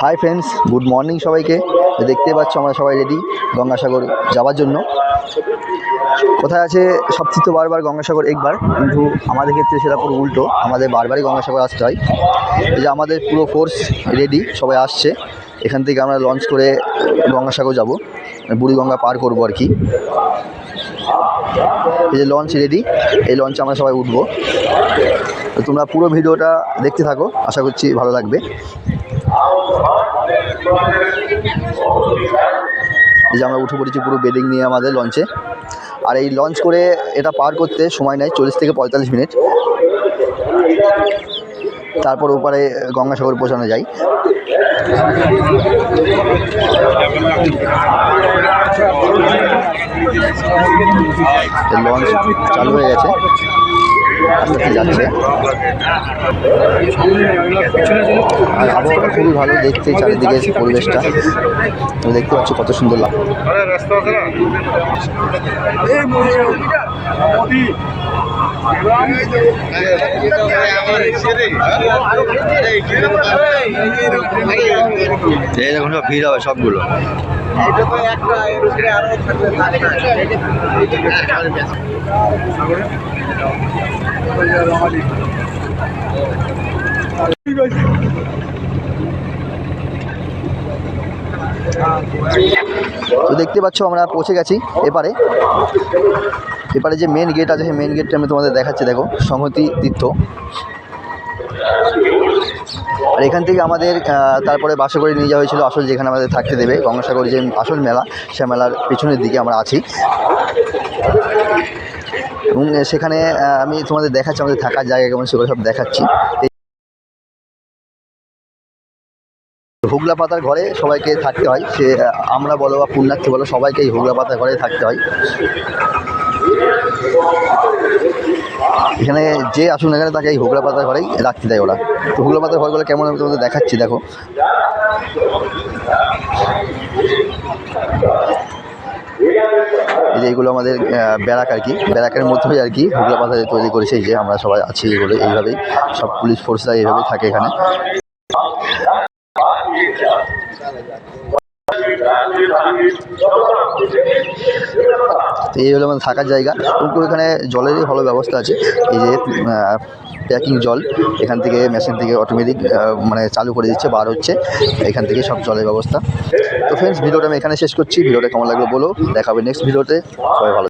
Hi friends, good morning সবাইকে। দেখতে পাচ্ছ আমরা সবাই রেডি গঙ্গাসাগর যাওয়ার জন্য। কোথায় আছে সবচেয়ে তো বারবার গঙ্গাসাগর একবার, কিন্তু আমাদের ক্ষেত্রে সেটা পুরো উল্টো, আমাদের বারবারই গঙ্গাসাগর আসতে হয়। এই যে আমাদের পুরো ফোর্স রেডি, সবাই আসছে। এখান থেকে আমরা লঞ্চ করে গঙ্গাসাগর যাব, বুড়িগঙ্গা পার করবো আর কি। এই যে লঞ্চ রেডি, এই লঞ্চে আমরা সবাই উঠবো। তো তোমরা পুরো ভিডিওটা দেখতে থাকো, আশা করছি ভালো লাগবে। এই যে আমরা উঠে পড়েছি পুরো বেডিং নিয়ে আমাদের লঞ্চে। আর এই লঞ্চ করে এটা পার করতে সময় নেয় 40 থেকে 45 মিনিট, তারপর ওপারে গঙ্গাসাগর পৌঁছানো যায়। লঞ্চ চালু হয়ে গেছে, আস্তে আস্তে যাচ্ছে। আর আবহাওয়াটা খুবই ভালো দেখতে, চারিদিকে পরিবেশটা তুমি দেখতে পাচ্ছ কত সুন্দর লাগে। এই দেখুন সব ভিড় হবে সবগুলো। তো দেখতে পাচ্ছ আমরা পৌঁছে গেছি এপারে। এপারে যে মেন গেট আছে, সেই মেন গেটটা আমি তোমাদের দেখাচ্ছি। দেখো, সংহতি তীর্থ। আর এখান থেকে আমাদের তারপরে বাসে করে নিয়ে যাওয়া হয়েছিল আসল যেখানে আমাদের থাকতে দেবে, গঙ্গাসাগর যে আসল মেলা, সে মেলার পেছনের দিকে আমরা আছি। এবং সেখানে আমি তোমাদের দেখাচ্ছি আমাদের থাকার জায়গা কেমন, সেগুলো সব দেখাচ্ছি। হুগলা পাতার ঘরে সবাইকে থাকতে হয়, সে আমরা বলো বা পুণ্যার্থী বলো, সবাইকে এই হুগলা পাতার ঘরে থাকতে হয়। এখানে যে আসুন এখানে তাকে এই হুগলা পাতার ঘরেই রাখতে দেয় ওরা। তো হুগলা পাতার ঘরগুলো কেমন আমি তোমাদের দেখাচ্ছি। দেখো, এই যে এইগুলো আমাদের ব্যারাক আর কি, ব্যারাকের মধ্যেই আর কি হুগলা পাতা তৈরি করেছে। এই যে আমরা সবাই আছি, এগুলো এইভাবেই সব পুলিশ ফোর্সরা এইভাবেই থাকে এখানে। তো এই হলো আমাদের থাকার জায়গা। কিন্তু এখানে জলেরই ভালো ব্যবস্থা আছে। এই যে প্যাকিং জল এখান থেকে মেশিন থেকে অটোমেটিক মানে চালু করে দিচ্ছে, বার হচ্ছে এখান থেকে সব জলের ব্যবস্থা। তো ফ্রেন্ডস, ভিডিওটা আমি এখানে শেষ করছি। ভিডিওটা কেমন লাগলো বলো, দেখা হবে নেক্সট ভিডিওতে। সবাই ভালো।